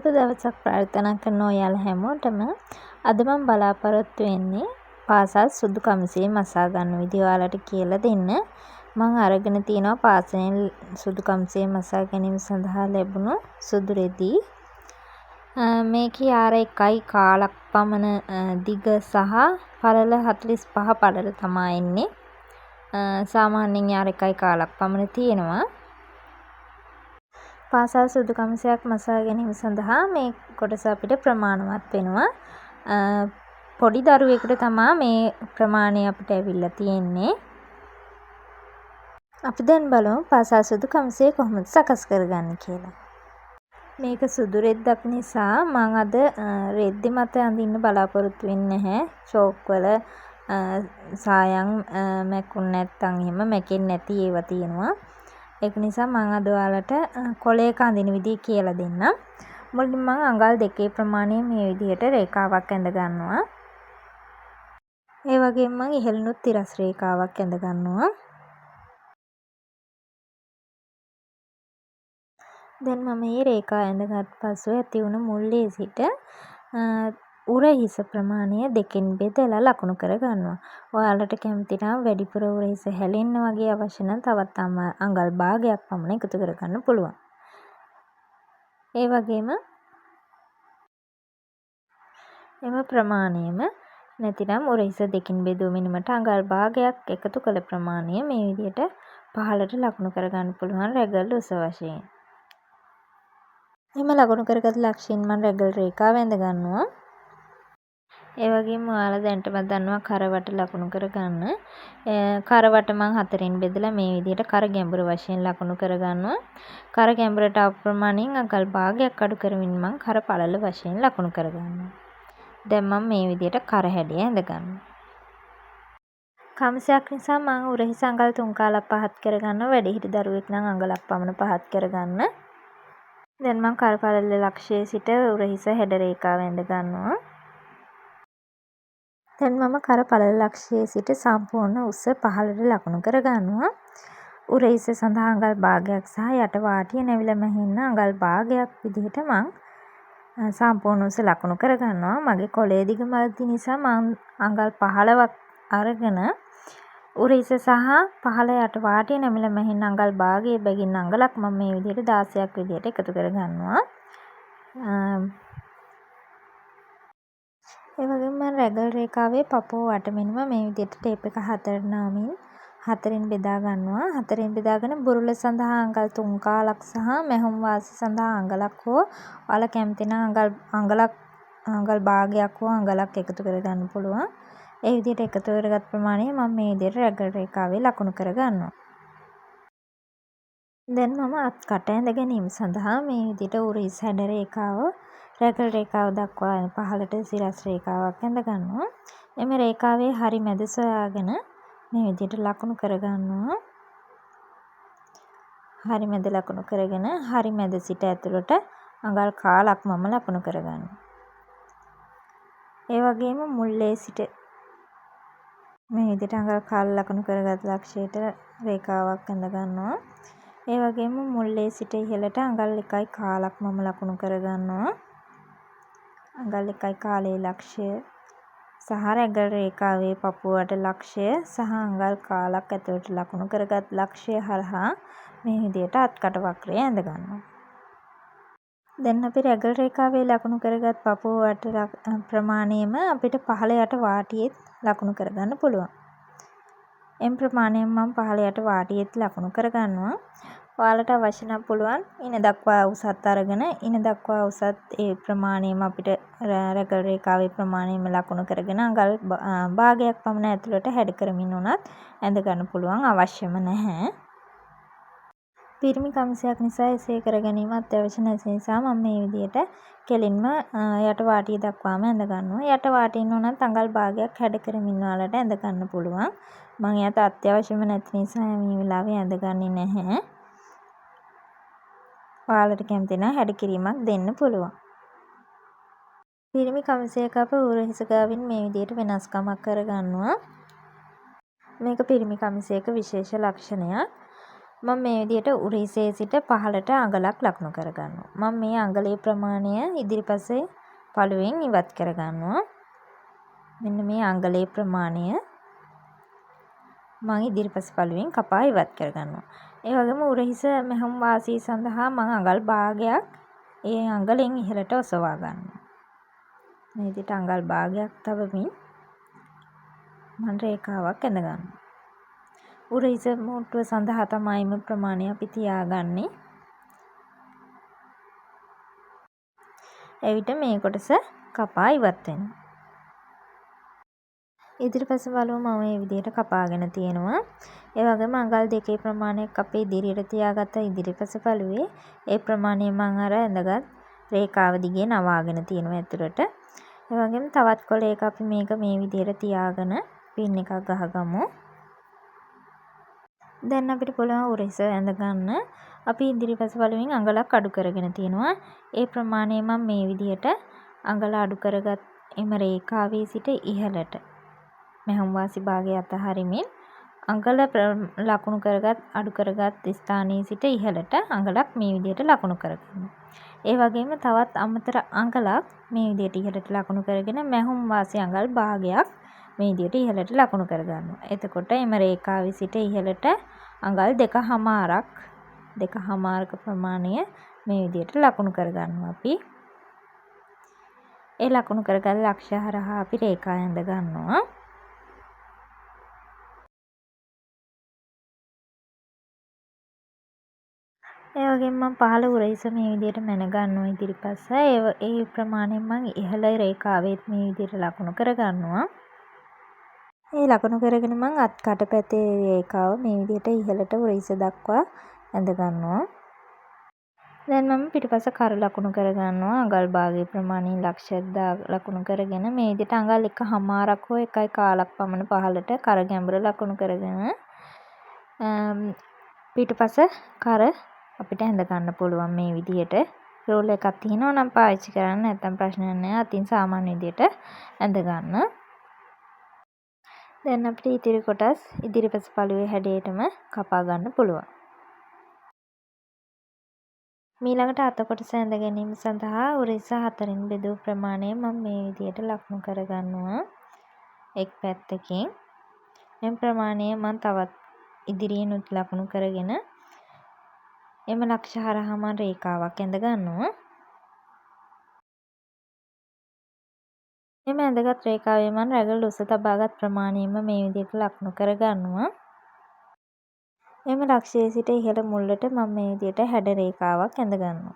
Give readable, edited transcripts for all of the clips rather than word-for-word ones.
සුබ දවසක් ප්‍රාර්ථනා කරනවා ඔයාලා හැමෝටම. අද මම බලාපොරොත්තු වෙන්නේ පාසල් සුදු කමිසය මසා ගන්න විදිය ඔයාලට කියලා දෙන්න. මම අරගෙන තියෙනවා පාසලෙන් සුදු කමිසය මසා ගැනීම සඳහා ලැබුණු සුදු රෙදි. මේකේ ආර 1 කාලක් පමණ දිග සහ පළල 45 පළල තමයි එන්නේ. සාමාන්‍යයෙන් ආර 1 කාලක් පමණ තියෙනවා. පාසල් සුදු කමිසයක් මසා ගැනීම සඳහා මේ කොටස අපිට ප්‍රමාණවත් වෙනවා. පොඩි දරුවෙකුට තමයි මේ ප්‍රමාණය අපිට ඇවිල්ලා තියෙන්නේ. අපි දැන් බලමු පාසල් සුදු කමිසය කොහොමද සකස් කරගන්නේ කියලා. මේක සුදු රෙද්දක් නිසා මම අද රෙද්ද මත අඳින්න බලාපොරොත්තු වෙන්නේ නැහැ. චෝක් වල සායම් මැකුන් නැත්තම් එහෙම මැකෙන්නේ නැති ඒවා තියෙනවා. ඒක නිසා මම අද ඔයාලට කොලයක අඳින විදිය කියලා දෙන්නම්. මුලින්ම මම අඟල් 2 ප්‍රමාණය මේ විදිහට රේඛාවක් ඇඳ ගන්නවා. ඒ වගේම මම ඉහළිනුත් තිරස් රේඛාවක් ඇඳ ගන්නවා. දැන් මම මේ රේඛා ඇඳගත් පසු ඇති වුණු මුල්ලේ සිට උරහිස ප්‍රමාණය දෙකෙන් බෙදලා ලකුණු කර ගන්නවා. ඔයාලට කැමති නම් වැඩිපුර උරහිස හැලෙන්න වගේ අවශ්‍ය නම් තවත් අඟල් භාගයක් පමණ එකතු කර ගන්න පුළුවන්. ඒ වගේම එම ප්‍රමාණයම නැතිනම් උරහිස දෙකින් බෙදුවමින්මට අඟල් භාගයක් එකතු කළ ප්‍රමාණය මේ විදිහට පහළට ලකුණු කර ගන්න පුළුවන් රැගල් උස වශයෙන්. එම ලකුණු කරගත් ලක්ෂයෙන් මම රැගල් රේඛාව ඇඳ ගන්නවා. ඒ වගේම ඔයාලා දැනටමත් දන්නවා කරවට ලකුණු කරගන්න. කරවට මම 4න් බෙදලා මේ විදිහට කර ගැඹුර වශයෙන් ලකුණු කරගන්නවා. කර ගැඹුරට අප්‍රමාණයෙන් අඟල් භාගයක් අඩු කරමින් මම කර පළල වශයෙන් ලකුණු කරගන්නවා. දැන් මම මේ විදිහට කර හැඩය ඇඳ ගන්නවා. කමිසයක් නිසා මම උරහිස අඟල් 3 කාලක් පහත් කරගන්නවා. වැඩිහිටි දරුවෙක් නම් අඟලක් පමණ පහත් කරගන්න. දැන් මම කර පළල ලක්ෂයේ සිට උරහිස හැඩ රේඛාව ඇඳ ගන්නවා. දැන් මම කර පළල ලක්ෂයේ සිට සම්පූර්ණ උස පහළට ලකුණු කර ගන්නවා. උරහිස සඳහා අඟල් භාගයක් සහ යට වාටිය නැවිලා මැහෙන්න අඟල් භාගයක් විදිහට මම සම්පූර්ණ උස ලකුණු කර ගන්නවා. මගේ කොළේ දිග මදි නිසා මම අඟල් 15ක් අරගෙන උරහිස සහ පහළ යට වාටිය නැමිලා මැහෙන්න අඟල් භාගයේ බැගින් අඟලක් මම මේ විදිහට 16ක් විදිහට එකතු කර ගන්නවා. ඒ වගේම මම රැගල් රේඛාවේ පපුව වටමින්ම මේ විදිහට ටේප් එක 4 නාමින් 4න් බෙදා ගන්නවා. 4න් බෙදාගෙන බුරුල සඳහා අඟල් 3 කාලක් සහ මැහුම් වාසි සඳහා අඟලක් හෝ ඔයාලා කැමති නම් අඟල් භාගයක් හෝ අඟලක් එකතු කර ගන්න පුළුවන්. ඒ විදිහට එකතු කරගත් ප්‍රමාණය මම මේ විදිහට රැගල් රේඛාවේ ලකුණු කර ගන්නවා. දැන් මම අත් කට ඇඳ ගැනීම සඳහා මේ විදිහට උරහිස හැඩ රේඛාව රැගල් රේඛාව දක්වා පහළට සිරස් රේඛාවක් ඇඳ ගන්නවා. එමෙ රේඛාවේ හරි මැද සොයාගෙන මේ විදිහට ලකුණු කර ගන්නවා. හරි මැද ලකුණු කරගෙන හරි මැද සිට ඇතුළට අඟල් කාලක් මම ලකුණු කර ගන්නවා. ඒ වගේම මුල්ලේ සිට මේ විදිහට අඟල් කාල ලකුණු කරගත් ලක්ෂයට රේඛාවක් ඇඳ ගන්නවා. ඒ වගේම මුල්ලේ සිට ඉහළට අඟල් 1 කාලක් මම ලකුණු කර ගන්නවා. අඟල් 1 කාලයේ ලක්ෂය සහ රැගල් රේඛාවේ පපුවට ලක්ෂය සහ අඟල් කාලක් ඇතුළට ලකුණු කරගත් ලක්ෂය හරහා මේ විදිහට අත්කට වක්‍රය ඇඳ ගන්නවා. දැන් අපි රැගල් රේඛාවේ ලකුණු කරගත් පපුවට ප්‍රමාණයම අපිට පහළ යට වාටියෙත් ලකුණු කරගන්න පුළුවන්. එම් ප්‍රමාණයෙන් මම පහළ යට වාටියෙත් ලකුණු කරගන්නවා. ඔයාලට අවශ්‍ය නම් පුළුවන් ඉන දක්වා උසත් අරගෙන ඉන දක්වා උසත් ඒ ප්‍රමාණයම අපිට රැගල් රේඛාවේ ප්‍රමාණයම ලකුණු කරගෙන අඟල් භාගයක් පමණ ඇතුළට හැඩ කරමින් උනත් ඇඳ ගන්න පුළුවන් අවශ්‍යම නැහැ. පිරිමි කමිසයක් නිසා එසේ කර ගැනීම අත්‍යවශ්‍ය නැති නිසා මම මේ විදිහට කෙලින්ම යට වාටිය දක්වාම ඇඳ ගන්නවා. යට වාටියෙන් උනත් අඟල් භාගයක් හැඩ කරමින් ඔයාලට ඇඳ ගන්න පුළුවන්. මම යට අත්‍යවශ්‍යම නැති නිසා මේ වෙලාවේ ඇඳගන්නේ නැහැ. ඔයාලට කැමති නම් හැඩ කිරීමක් දෙන්න පුළුවන්. පිරිමි කමිසයක අප උරහිස ගාවින් මේ විදිහට වෙනස්කමක් කර ගන්නවා. මේක පිරිමි කමිසයක විශේෂ ලක්ෂණයක්. මම මේ විදිහට උරහිසේ සිට පහළට අඟලක් ලකුණු කරගන්නවා. මම මේ අඟලේ ප්‍රමාණය ඉදිරිපසේ පළුවෙන් ඉවත් කරගන්නවා. මෙන්න මේ අඟලේ ප්‍රමාණය මම ඉදිරිපස පළුවෙන් කපා ඉවත් කරගන්නවා. ඒ වගේම උරහිස මෙහම් වාසිය සඳහා මම අඟල් භාගයක් ඒ අඟලෙන් ඉහළට ඔසවා ගන්නවා. මේ විදිහට අඟල් භාගයක් තබමින් මම රේඛාවක් ඇඳ ගන්නවා. උරහිස මුට්ටුව සඳහා තමයි මේ ප්‍රමාණය අපි තියාගන්නේ. එවිට මේ කොටස කපා ඉවත් වෙනවා. ඉදිරිපස පළුව මම මේ විදිහට කපාගෙන තියෙනවා. ඒ වගේම අඟල් දෙකේ ප්‍රමාණයක් අපේ ඉදිරියට තියාගත්ත ඉදිරිපස පළුවේ ඒ ප්‍රමාණය මම අර ඇඳගත් රේඛාව දිගේ නවාගෙන තියෙනවා ඇතුළට. ඒ වගේම තවත් කොලයක අපි මේක මේ විදිහට තියාගෙන පින් එකක් ගහගමු. දැන් අපිට පුළුවන් උරහිස ඇඳ ගන්න. අපි ඉදිරිපස පළුවෙන් අඟලක් අඩු කරගෙන තියෙනවා. ඒ ප්‍රමාණය මම මේ විදිහට අඟල අඩු කරගත් එම රේඛාවේ සිට ඉහළට මෙහම් වාසි භාගය අතහරිමින් අඟල ලකුණු කරගත් අඩු කරගත් ස්ථානයේ සිට ඉහළට අඟලක් මේ විදිහට ලකුණු කරගන්නවා. ඒ වගේම තවත් අමතර අඟලක් මේ විදිහට ඉහළට ලකුණු කරගෙන මෙහම් වාසි අඟල් භාගයක් මේ විදිහට ඉහළට ලකුණු කරගන්නවා. එතකොට එම රේඛාවේ සිට ඉහළට අඟල් 2.5ක ප්‍රමාණය මේ විදිහට ලකුණු කරගන්නවා අපි. ඒ ලකුණු කරගත් ලක්ෂ්‍ය හරහා අපි රේඛා ඇඳ ගන්නවා. ඒ වගේම මම පහළ උරහිස මේ විදිහට මැන ගන්නවා ඉදිරිපස්ස. ඒ ප්‍රමාණයෙන් මම ඉහළ රේඛාවෙත් මේ විදිහට ලකුණු කරගන්නවා. ඒ ලකුණු කරගෙන මම අත් කට පැත්තේ රේඛාව මේ විදිහට ඉහළට උරහිස දක්වා ඇඳ ගන්නවා. දැන් මම පිටුපස කර ලකුණු කරගන්නවා. අඟල් භාගයේ ප්‍රමාණයෙන් ලක්ෂයක් ලකුණු කරගෙන මේ විදිහට අඟල් 1.5ක් හෝ 1.15ක් පමණ පහළට කර ගැඹුර ලකුණු කරගෙන පිටුපස කර අපිට ඇඳ ගන්න පුළුවන් මේ විදිහට. රූල් එකක් තියෙනවා නම් පාවිච්චි කරන්න, නැත්නම් ප්‍රශ්නයක් නැහැ. අතින් සාමාන්‍ය විදිහට ඇඳ ගන්න. දැන් අපිට ඉතිරි කොටස් ඉදිරිපස පළුවේ හැඩයටම කපා ගන්න පුළුවන්. ඊළඟට අත කොටස ඇඳ ගැනීම සඳහා උරහිස 4න් බෙදූ ප්‍රමාණය මම මේ විදිහට ලකුණු කරගන්නවා. එක් පැත්තකින් මේ ප්‍රමාණය මම තවත් ඉදිරියෙනුත් ලකුණු කරගෙන එම ලක්ෂ්‍ය හරහා මම රේඛාවක් ඇඳ ගන්නවා. එම ඇඳගත් රේඛාවේ මම රැගල උස තබාගත් ප්‍රමාණයෙන්ම මේ විදිහට ලකුණු කරගන්නවා. එම ලක්ෂ්‍යයේ සිට ඉහළ මුල්ලට මම මේ විදිහට හැඩ රේඛාවක් ඇඳ ගන්නවා.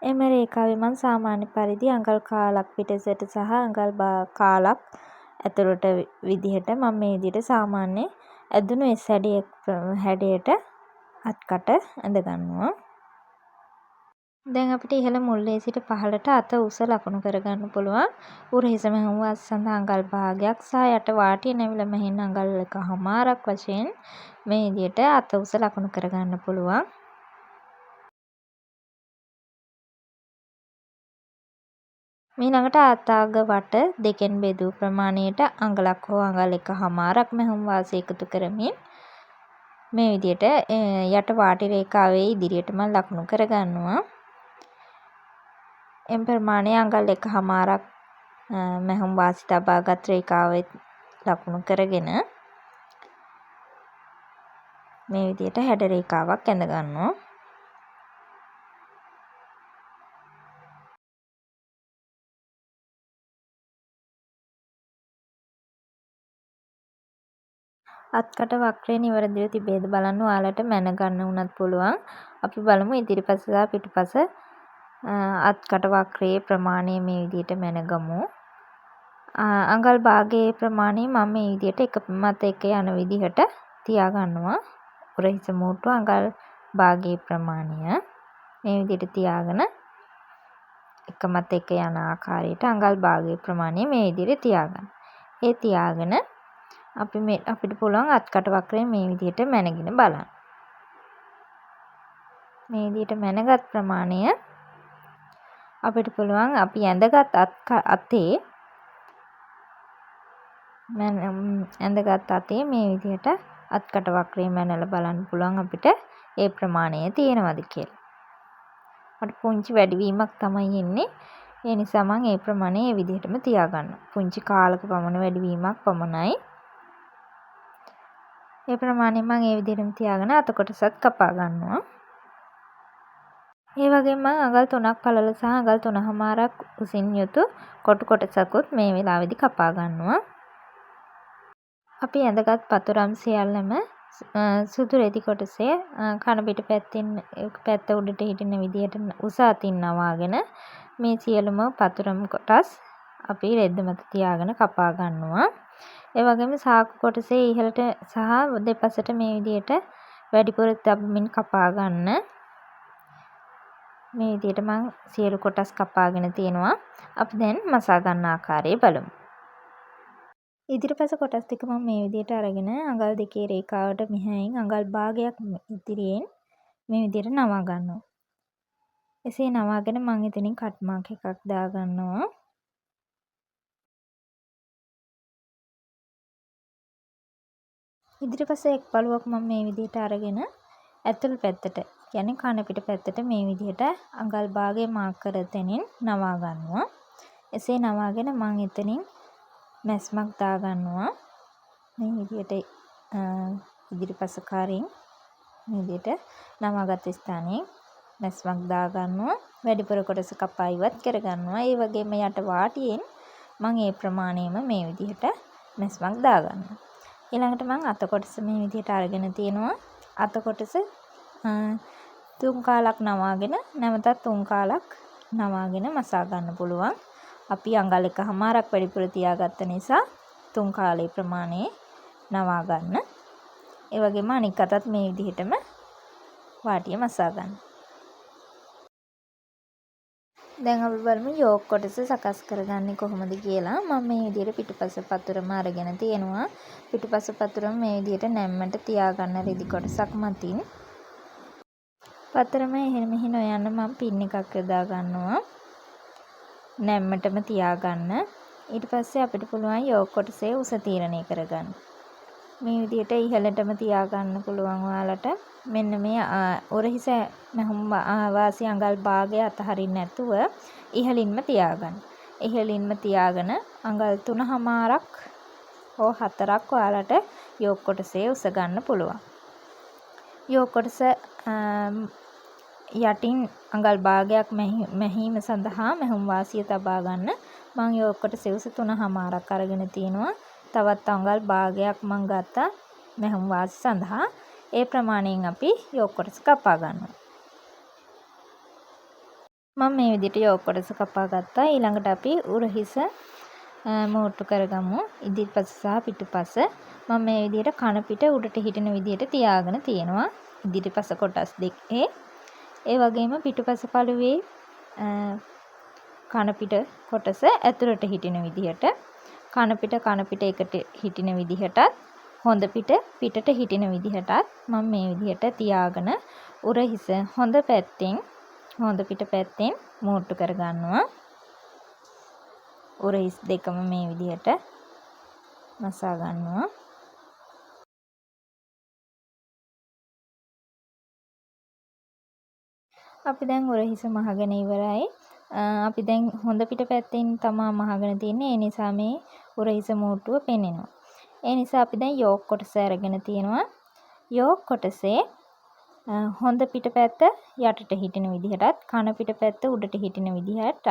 එම රේඛාවේ මම සාමාන්‍ය පරිදි අඟල් කාලක් පිටසට සහ අඟල් කාලක් ඇතුළට විදිහට මම මේ විදිහට සාමාන්‍ය ඇදුණු S හැඩයට අත්කට ඇඳ ගන්නවා. දැන් අපිට ඉහළ මුල්ලේ සිට පහළට අත උස ලකුණු කරගන්න පුළුවන්. උරහිස මෙහම වාසි සඳහා අඟල් භාගයක් සහ යට වාටිය නැමිල මෙහෙන් අඟල් 1.5ක් වශයෙන් මේ විදිහට අත උස ලකුණු කරගන්න පුළුවන්. ඊළඟට අතාග වට දෙකෙන් බෙදූ ප්‍රමාණයට අඟලක් හෝ අඟල් 1.5ක් මෙහම වාසි එකතු කරමින් මේ විදිහට යට වාටි රේඛාවේ ඉදිරියට මම ලකුණු කරගන්නවා. එම් ප්‍රමාණය අඟල් 1.5ක් මෙහම් වාසි තබාගත් රේඛාවේ ලකුණු කරගෙන මේ විදිහට හැඩ රේඛාවක් ඇඳ ගන්නවා. අත්කට වක්‍රය නිවැරදිව තිබේද බලන්න ඔයාලට මැන ගන්න උනත් පුළුවන්. අපි බලමු ඉදිරිපස සහ පිටුපස අත්කට වක්‍රයේ ප්‍රමාණය මේ විදිහට මැනගමු. අඟල් භාගයේ ප්‍රමාණය මම මේ විදිහට එක මත එක යන විදිහට තියා ගන්නවා. උරහිස මූට්ටුව අඟල් භාගයේ ප්‍රමාණය මේ විදිහට තියාගෙන එක මත එක යන ආකාරයට අඟල් භාගයේ ප්‍රමාණය මේ විදිහට තියාගන්න. ඒ තියාගෙන අපිට පුළුවන් අත්කට වක්‍රය මේ විදිහට මැනගෙන බලන්න. මේ විදිහට මැනගත් ප්‍රමාණය අපිට පුළුවන් අපි ඇඳගත් අතේ මේ විදිහට අත්කට වක්‍රේ මැනලා බලන්න පුළුවන් අපිට ඒ ප්‍රමාණය තියෙනවද කියලා. අර පුංචි වැඩිවීමක් තමයි එන්නේ. ඒ නිසා මම ඒ ප්‍රමාණය ඒ විදිහටම තියාගන්නවා. පුංචි කාලක පමණ වැඩිවීමක් පමණයි. ඒ ප්‍රමාණය මම ඒ විදිහටම තියාගෙන අත කොටසත් කපා ගන්නවා. ඒ වගේම මම අඟල් 3ක් පළල සහ අඟල් 3මාරක් උසින් යුතු කොටු කොටසකුත් මේ වෙලාවේදී කපා ගන්නවා. අපි ඇඳගත් පතුරම් සියල්ලම සුදු රෙදි කොටසේ කන පිට පැත්තෙන් පැත්ත උඩට හිටින විදිහට උස අතින් නවාගෙන මේ සියලුම පතුරම් කොටස් අපි රෙද්ද මත තියාගෙන කපා ගන්නවා. ඒ වගේම සාකු කොටසේ ඉහළට සහ දෙපසට මේ විදිහට වැඩිපුර තබමින් කපා ගන්න. මේ විදිහට මම සියලු කොටස් කපාගෙන තියෙනවා. අපි දැන් මසා ගන්න ආකාරය බලමු. ඉදිරිපස කොටස් ටික මම මේ විදිහට අරගෙන අඟල් දෙකේ රේඛාවට මෙහායින් අඟල් භාගයක් ඉදිරියෙන් මේ විදිහට නවා ගන්නවා. එසේ නවාගෙන මම එතනින් කට් මාක් එකක් දා ගන්නවා. ඉදිරිපස එක් පළුවක් මම මේ විදිහට අරගෙන ඇතුළු පැත්තට කියන්නේ කන පිට පැත්තට මේ විදිහට අඟල් භාගය මාක් කර තැනින් නවා ගන්නවා. එසේ නවාගෙන මම එතනින් මැස්මක් දා ගන්නවා. මේ විදිහට ඉදිරිපස කාරින් මේ විදිහට නවාගත් ස්ථානයේ මැස්මක් දා ගන්නවා. වැඩිපුර කොටස කපා ඉවත් කර ගන්නවා. ඒ වගේම යට වාටියෙන් මම ඒ ප්‍රමාණයම මේ විදිහට මැස්මක් දා ගන්නවා. ඊළඟට මම අත කොටස මේ විදිහට අරගෙන තියෙනවා. අත කොටස තුන් කාලක් නවාගෙන නැවතත් තුන් කාලක් නවාගෙන මසා ගන්න පුළුවන්. අපි අඟල් එකමාරක් වැඩිපුර තියාගත්ත නිසා තුන් කාලේ ප්‍රමාණය නවා ගන්න. ඒ වගේම අනික් අතත් මේ විදිහටම වාටිය මසා ගන්න. දැන් අපි බලමු යෝක් කොටස සකස් කරගන්නේ කොහොමද කියලා. මම මේ විදිහට පිටුපස පතුරම අරගෙන තියෙනවා. පිටුපස පතුරම මේ විදිහට නැම්මට තියාගන්න රෙදි කොටසක් මතින්. පතරම එහෙම මෙහෙ නොයන්න මම පින් එකක් යොදා ගන්නවා. නැම්මටම තියාගන්න. ඊට පස්සේ අපිට පුළුවන් යෝක් කොටසේ උස තීරණය කරගන්න. මේ විදිහට ඉහළටම තියාගන්න පුළුවන් ඔයාලට. මෙන්න මේ උරහිස මහුම් වාසි අඟල් භාගය අතහරින්න නැතුව ඉහළින්ම තියාගන්න. ඉහළින්ම තියාගෙන අඟල් 3මාරක් හෝ 4ක් ඔයාලට යෝක් කොටසේ උස ගන්න පුළුවන්. යෝක් කොටස යටින් අඟල් භාගයක් මැහීම සඳහා මැහුම් වාසිය තබා ගන්න මම යෝක් කොටසේ උස 3මාරක් අරගෙන තියෙනවා. තවත් අඟල් භාගයක් මම ගත්තා මැහුම් වාසි සඳහා. ඒ ප්‍රමාණයෙන් අපි යෝක් කොටස කපා ගන්නවා. මම මේ විදිහට යෝක් කොටස කපා ගත්තා. ඊළඟට අපි උරහිස මෝට්ටු කරගමු. ඉදිරිපස සහ පිටුපස මම මේ විදිහට කන පිට උඩට හිටින විදිහට තියාගෙන තියෙනවා. ඉදිරිපස කොටස් දෙකේ ඒ වගේම පිටුපස පළුවේ කන පිට කොටස ඇතුළට හිටින විදිහට කන පිට එකට හිටින විදිහටත් හොඳ පිට පිටට හිටින විදිහටත් මම මේ විදිහට තියාගෙන උරහිස හොඳ පිට පැත්තෙන් මෝට්ටු කර ගන්නවා. උරහිස් දෙකම මේ විදිහට මසා ගන්නවා. අපි දැන් උරහිස මහගෙන ඉවරයි. අපි දැන් හොඳ පිට පැත්තෙන් තමා මහගෙන තියන්නේ. ඒ නිසා මේ උරහිස මෝට්ටුව පෙනෙනවා. ඒ නිසා අපි දැන් යෝක් කොටස අරගෙන තියෙනවා. යෝක් කොටසේ හොඳ පිට පැත්ත යටට හිටින විදිහටත් කන පිට පැත්ත උඩට හිටින විදිහටත්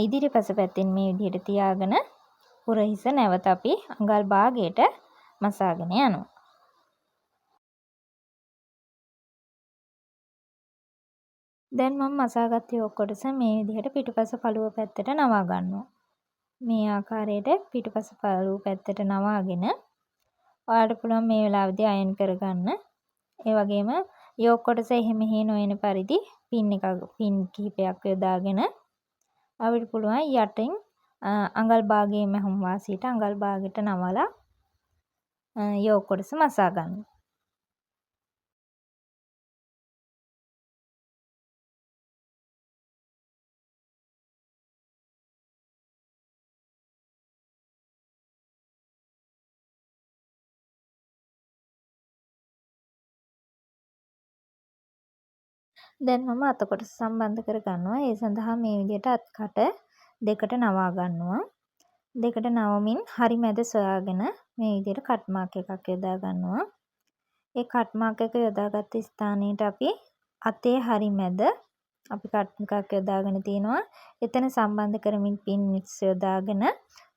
ඉදිරිපස පැත්තෙන් මේ විදිහට තියාගෙන උරහිස නැවත අපි අඟල් භාගයට මසාගෙන යනවා. දැන් මම මසාගත් යෝක් කොටස මේ විදිහට පිටුපස පළුව පැත්තට නවා ගන්නවා. මේ ආකාරයට පිටුපස පළුව පැත්තට නවාගෙන ඔයාලට පුළුවන් මේ වෙලාවේදී අයන් කරගන්න. ඒ වගේම යෝක් කොටස එහෙම මෙහෙ නොයන පරිදි පින් කිහිපයක් යොදාගෙන අපිට පුළුවන් යටින් අඟල් භාගයේ මැහුම් වාසියට අඟල් භාගයට නවලා යෝක් කොටස මසා ගන්න. දැන් මම අත කොටස සම්බන්ධ කරගන්නවා. ඒ සඳහා මේ විදිහට අත්කට දෙකට නවා ගන්නවා. දෙකට නවමින් හරි මැද සොයාගෙන මේ විදිහට කට් මාක් එකක් යොදා ගන්නවා. ඒ කට් මාක් එක යොදාගත්ත ස්ථානයට අපි අතේ හරි මැද අපි කට් එකක් යොදාගෙන තියෙනවා. එතන සම්බන්ධ කරමින් පින් මික්ස් යොදාගෙන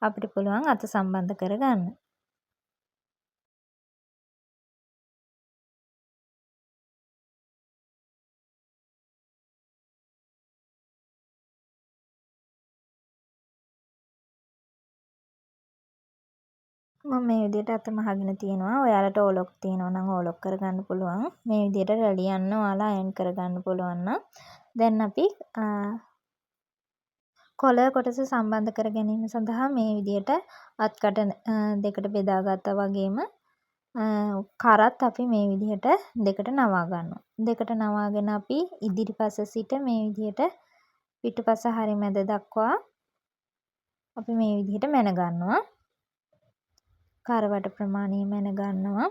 අපිට පුළුවන් අත සම්බන්ධ කරගන්න. මම මේ විදිහට අත මහගෙන තියෙනවා. ඔයාලට ඕලොක් තියෙනවා නම් ඕලොක් කරගන්න පුළුවන්. මේ විදිහට රැලි යන්න ඔයාලා අයන් කරගන්න පුළුවන් නම් දැන් අපි කොළ කොටස සම්බන්ධ කර ගැනීම සඳහා මේ විදිහට අත්කට දෙකට බෙදාගත්තා වගේම කරත් අපි මේ විදිහට දෙකට නවා ගන්නවා. දෙකට නවාගෙන අපි ඉදිරිපස සිට මේ විදිහට පිටුපස හරි මැද දක්වා අපි මේ විදිහට මැන ගන්නවා. කරවට ප්‍රමාණය මැන ගන්නවා.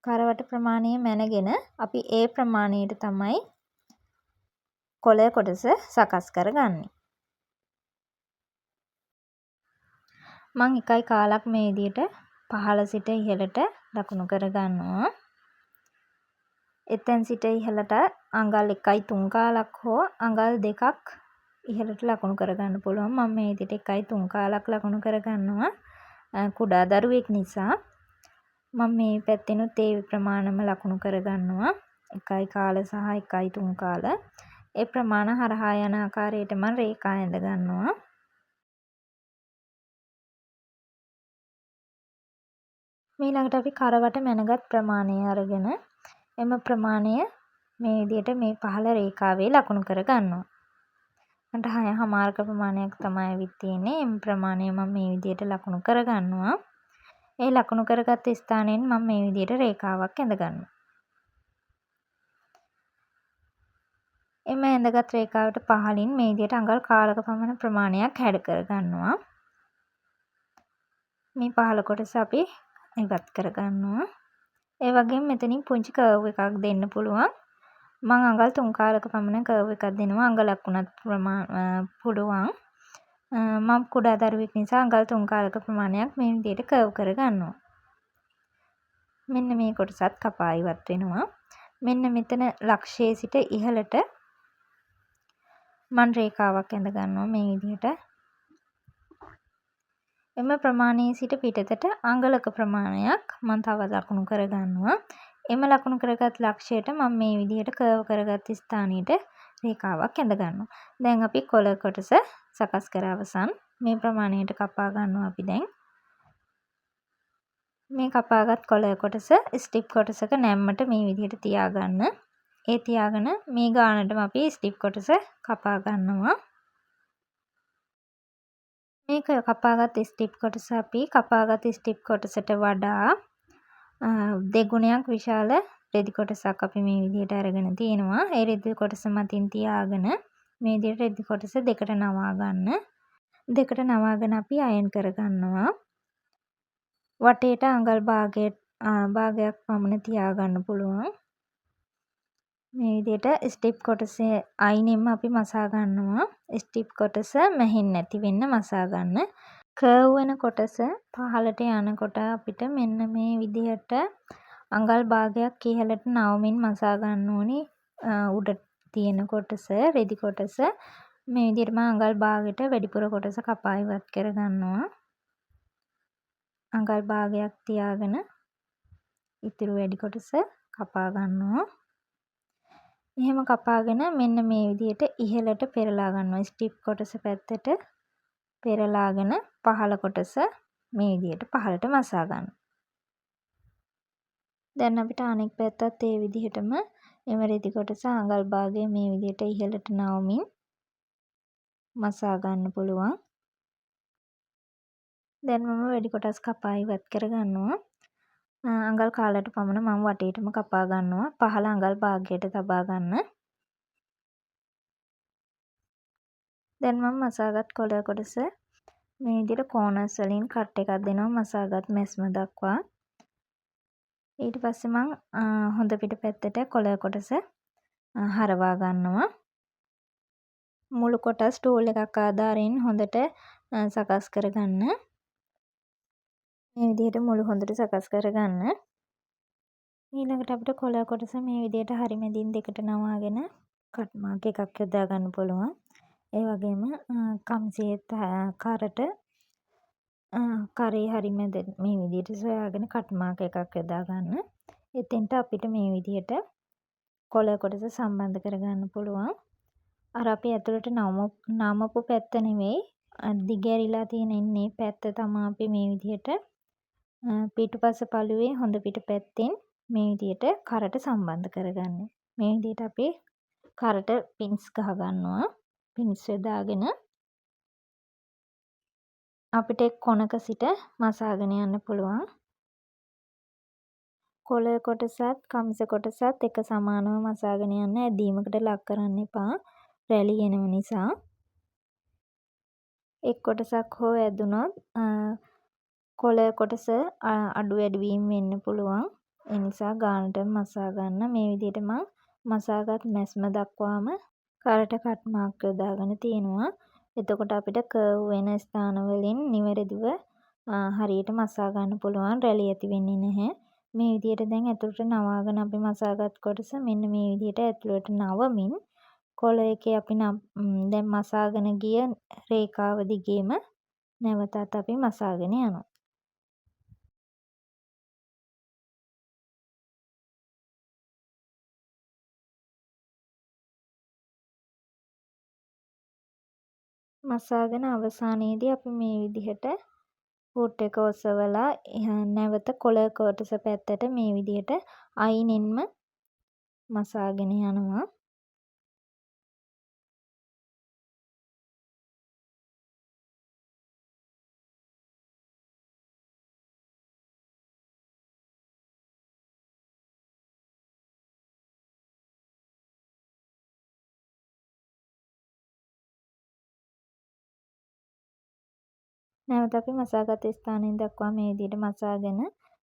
කරවට ප්‍රමාණය මැනගෙන අපි ඒ ප්‍රමාණයට තමයි කොළ කොටස සකස් කරගන්නේ. මම 1 කාලක් මේ විදිහට පහළ සිට ඉහළට ලකුණු කරගන්නවා. එතෙන් සිට ඉහළට අඟල් 1.3 කාලක් හෝ අඟල් 2ක් ඉහළට ලකුණු කරගන්න පුළුවන්. මම මේ විදිහට 1.3 කාලක් ලකුණු කරගන්නවා. කුඩා දරුවෙක් නිසා මම මේ පැත්තෙනුත් ඒ ප්‍රමාණයම ලකුණු කරගන්නවා. 1 කාල සහ 1.3 කාල. ඒ ප්‍රමාණ හරහා යන ආකාරයට මම රේඛා ඇඳ ගන්නවා. ඊළඟට අපි කරවට මැනගත් ප්‍රමාණය අරගෙන එම ප්‍රමාණය මේ විදිහට මේ පහළ රේඛාවේ ලකුණු කරගන්නවා. මට 6.5ක ප්‍රමාණයක් තමයි ඇවිත් තියෙන්නේ. එම ප්‍රමාණය මම මේ විදිහට ලකුණු කරගන්නවා. ඒ ලකුණු කරගත් ස්ථානයෙන් මම මේ විදිහට රේඛාවක් ඇඳ ගන්නවා. එම ඇඳගත් රේඛාවට පහළින් මේ විදිහට අඟල් කාලක පමණ ප්‍රමාණයක් හැඩ කරගන්නවා. මේ පහළ කොටස අපි ඉවත් කරගන්නවා. ඒ වගේම මෙතනින් පුංචි කර්ව් එකක් දෙන්න පුළුවන්. මම අඟල් 3 කාලක පමණ කර්ව් එකක් දෙනවා. අඟලක් වුණත් පුළුවන්. මම කුඩා දරුවෙක් නිසා අඟල් 3 කාලක ප්‍රමාණයක් මේ විදිහට කර්ව් කරගන්නවා. මෙන්න මේ කොටසත් කපා ඉවත් වෙනවා. මෙන්න මෙතන ලක්ෂයේ සිට ඉහළට මම රේඛාවක් ඇඳ ගන්නවා මේ විදිහට. එම ප්‍රමාණයේ සිට පිටතට අඟලක ප්‍රමාණයක් මම තව ලකුණු කරගන්නවා. එම ලකුණු කරගත් ලක්ෂයට මම මේ විදිහට කර්ව් කරගත් ස්ථානයට රේඛාවක් ඇඳ ගන්නවා. දැන් අපි කොළ කොටස සකස් කර අවසන්. මේ ප්‍රමාණයට කපා ගන්නවා අපි දැන්. මේ කපාගත් කොළ කොටස ස්ටිප් කොටසක නැම්මට මේ විදිහට තියාගන්න. ඒ තියාගෙන මේ ගානටම අපි ස්ටිප් කොටස කපා ගන්නවා. මේක කපාගත් ස්ටිප් කොටස අපි කපාගත් ස්ටිප් කොටසට වඩා දෙගුණයක් විශාල රෙදි කොටසක් අපි මේ විදිහට අරගෙන තියෙනවා. ඒ රෙදි කොටස මතින් තියාගෙන මේ විදිහට රෙදි කොටස දෙකට නවා ගන්න. දෙකට නවාගෙන අපි අයන් කරගන්නවා. වටේට අඟල් භාගයක් පමණ තියාගන්න පුළුවන්. මේ විදිහට ස්ටිප් කොටසේ අයිනෙන්ම අපි මසා ගන්නවා. ස්ටිප් කොටස මැහෙන්නේ නැති වෙන්න මසා ගන්න. කර්ව් වෙන කොටස පහළට යනකොට අපිට මෙන්න මේ විදිහට අඟල් භාගයක් ඉහළට නවමින් මසා ගන්න ඕනි. උඩ තියෙන කොටස රෙදි කොටස මේ විදිහටම අඟල් භාගයට වැඩිපුර කොටස කපා ඉවත් කර ගන්නවා. අඟල් භාගයක් තියාගෙන ඉතුරු වැඩි කොටස කපා ගන්නවා. එහෙම කපාගෙන මෙන්න මේ විදිහට ඉහළට පෙරලා ගන්නවා. ස්ටිප් කොටස පැත්තට පෙරලාගෙන පහළ කොටස මේ විදිහට පහළට මසා ගන්න. දැන් අපිට අනෙක් පැත්තත් ඒ විදිහටම එම රෙදි කොටස අඟල් භාගය මේ විදිහට ඉහළට නවමින් මසා ගන්න පුළුවන්. දැන් මම වැඩි කොටස් කපා ඉවත් කරගන්නවා. අඟල් කාලට පමණ මම වටේටම කපා ගන්නවා. පහළ අඟල් භාගයට තබා ගන්න. දැන් මම මසාගත් කොළ කොටස මේ විදිහට කෝනස් වලින් කට් එකක් දෙනවා මසාගත් මැස්ම දක්වා. ඊට පස්සේ මං හොඳ පිට පැත්තට කොළ කොටස හරවා ගන්නවා. මුළු කොටස් ටූල් එකක් ආධාරයෙන් හොඳට සකස් කරගන්න. මේ විදිහට මුළු හොඳට සකස් කරගන්න. ඊළඟට අපිට කොළ කොටස මේ විදිහට හරි මැදින් දෙකට නවාගෙන කට් මාක් එකක් යොදා ගන්න පුළුවන්. ඒ වගේම කම්සියෙත් කරට කරේ හරි මැද මේ විදිහට සොයාගෙන කට් මාක් එකක් යොදා ගන්න. එතෙන්ට අපිට මේ විදිහට කොළ කොටස සම්බන්ධ කරගන්න පුළුවන්. අර අපි ඇතුළට නමපු පැත්ත නෙවෙයි දිගැරිලා තියෙන ඉන්නේ පැත්ත තමයි අපි මේ විදිහට පිටුපස පළුවේ හොඳ පිට පැත්තෙන් මේ විදිහට කරට සම්බන්ධ කරගන්නේ. මේ විදිහට අපි කරට පින්ස් ගහ ගන්නවා. පින්ස් යොදාගෙන අපිට කොනක සිට මසාගෙන යන්න පුළුවන්. කොළ කොටසත් කම්ස කොටසත් එක සමානව මසාගෙන යන්න ඇදීමකට ලක් කරන්න එපා. රැලි එනව නිසා. එක් කොටසක් හෝ ඇදුනොත් කොළ කොටස අඩු වැඩි වීම වෙන්න පුළුවන්. ඒ නිසා ගානට මසා ගන්න. මේ විදිහට මම මසාගත් මැස්ම දක්වාම කරට කට් මාක් යොදාගෙන තියෙනවා. එතකොට අපිට කර්ව් වෙන ස්ථාන වලින් නිවැරදිව හරියට මසා ගන්න පුළුවන්. රැලි ඇති වෙන්නේ නැහැ. මේ විදිහට දැන් ඇතුළට නවාගෙන අපි මසාගත් කොටස මෙන්න මේ විදිහට ඇතුළට නවමින් කොළ එකේ අපි දැන් මසාගෙන ගිය රේඛාව දිගේම නැවතත් අපි මසාගෙන යනවා. මසාගෙන අවසානයේදී අපි මේ විදිහට හුට් එක ඔසවලා නැවත කොළ කොටස පැත්තට මේ විදිහට අයිනෙන්ම මසාගෙන යනවා. නැවත අපි මසාගත් ස්ථානයෙන් දක්වා මේ විදිහට මසාගෙන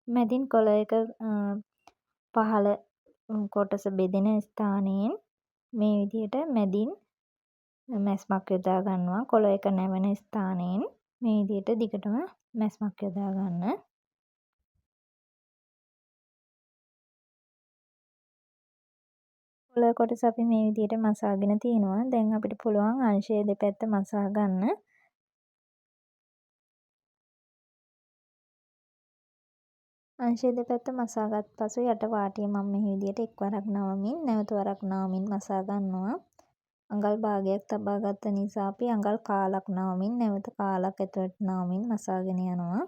මැදින් කොළ එක පහළ කොටස බෙදෙන ස්ථානයෙන් මේ විදිහට මැදින් මැස්මක් යොදා ගන්නවා. කොළ එක නැවෙන ස්ථානයෙන් මේ විදිහට දිගටම මැස්මක් යොදා ගන්න. කොළ කොටස අපි මේ විදිහට මසාගෙන තිනවා. දැන් අපිට පුළුවන් අංශය දෙපැත්ත මසා ගන්න. අංශය දෙපැත්ත මසාගත් පසු යට වාටිය මම මේ විදිහට එක්වරක් නවමින් නැවත වරක් නවමින් මසා ගන්නවා. අඟල් භාගයක් තබා ගත්ත නිසා අපි අඟල් කාලක් නවමින් නැවත කාලක් ඇතුළට නවමින් මසාගෙන යනවා.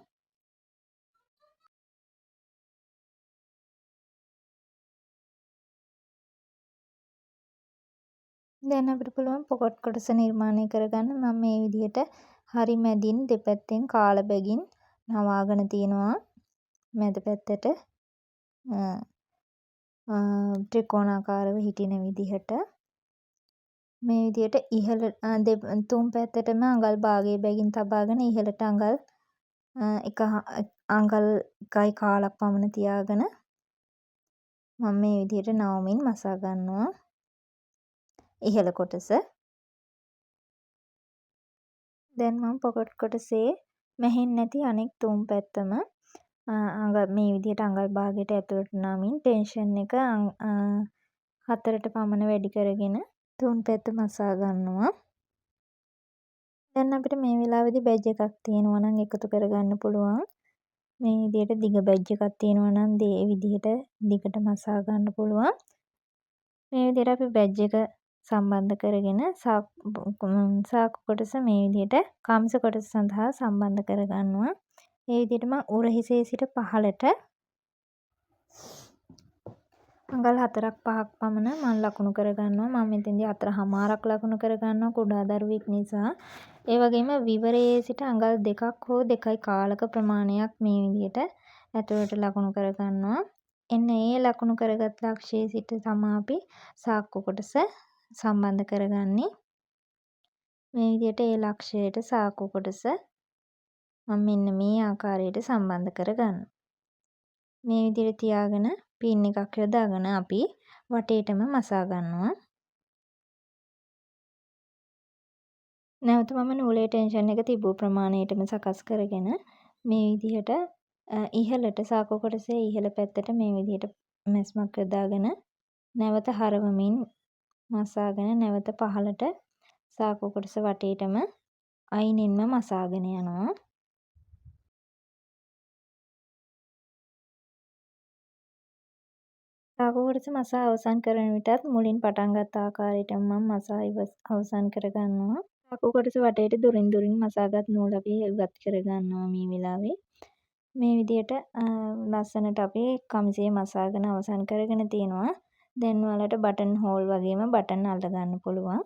දැන් අපිට පුළුවන් පොකට් කොටස නිර්මාණය කරගන්න. මම මේ විදිහට හරි මැදින් දෙපැත්තෙන් කාල බැගින් නවාගෙන තියෙනවා. මැද පැත්තට ත්‍රිකෝණාකාරව හිටින විදිහට මේ විදිහට ඉහළ තුන් පැත්තටම අඟල් භාගයේ බැගින් තබාගෙන ඉහළට අඟල් 1.5 පමණ තියාගෙන මම මේ විදිහට නවමින් මසා ගන්නවා ඉහළ කොටස. දැන් මම පොකට් කොටසේ මැහෙන්නේ නැති අනෙක් තුන් පැත්තම මේ විදිහට අඟල් භාගයට ඇතුළට නමින් ටෙන්ෂන් එක 4ට පමණ වැඩි කරගෙන තුන් පැත්ත මසා ගන්නවා. දැන් අපිට මේ වෙලාවේදී බැජ් එකක් තියෙනවා නම් එකතු කරගන්න පුළුවන්. මේ විදිහට දිග බැජ් එකක් තියෙනවා නම් ඒ විදිහට දිගට මසා ගන්න පුළුවන්. මේ විදිහට අපි බැජ් එක සම්බන්ධ කරගෙන සාක්කු කොටස මේ විදිහට කම්ස කොටස සඳහා සම්බන්ධ කරගන්නවා. මේ විදිහට මම උරහිසේ සිට පහළට අඟල් 4ක් 5ක් පමණ මම ලකුණු කරගන්නවා. මම මෙතෙන්දී 4.5ක් ලකුණු කරගන්නවා කුඩා දරුවෙක් නිසා. ඒ වගේම විවරයේ සිට අඟල් 2ක් හෝ 2.1ක ප්‍රමාණයක් මේ විදිහට ඇතුළට ලකුණු කරගන්නවා. එන්න ඒ ලකුණු කරගත් ලක්ෂයේ සිට තමයි අපි සාක්කු කොටස සම්බන්ධ කරගන්නේ. මේ විදිහට ඒ ලක්ෂයට සාක්කු කොටස මම මෙන්න මේ ආකාරයට සම්බන්ධ කරගන්නවා. මේ විදිහට තියාගෙන පින් එකක් යොදාගෙන අපි වටේටම මසා ගන්නවා. නැවත මම නූලේ ටෙන්ෂන් එක තිබූ ප්‍රමාණයටම සකස් කරගෙන මේ විදිහට ඉහළට සාකෝ කොටසේ ඉහළ පැත්තට මේ විදිහට මැස්මක් යොදාගෙන නැවත හරවමින් මසාගෙන නැවත පහළට සාකෝ කොටස වටේටම අයිනින්ම මසාගෙන යනවා. සාකෝ කොටස මසා අවසන් කරන විටත් මුලින් පටන් ගත්ත ආකාරයටම මම මසා අවසන් කරගන්නවා. සාකෝ කොටස වටේට දුරින් දුරින් මසාගත් නූල් අපි ඉවත් කරගන්නවා මේ වෙලාවේ. මේ විදිහට ලස්සනට අපි කමිසය මසාගෙන අවසන් කරගෙන තියෙනවා. දැන් ඔයාලට බටන් හෝල් වගේම බටන් අල්ලගන්න පුළුවන්.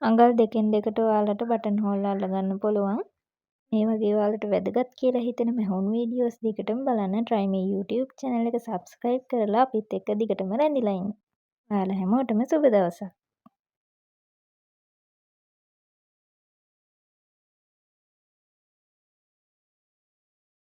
අඟල් දෙකෙන් දෙකට ඔයාලට බටන් හෝල් අල්ලගන්න පුළුවන්. මේ වගේ ඔයාලට වැදගත් කියලා හිතෙන මැහුණු වීඩියෝස් දිගටම බලන්න try මේ YouTube channel එක subscribe කරලා අපිත් එක්ක දිගටම රැඳිලා ඉන්න. ඔයාලා හැමෝටම සුබ දවසක්.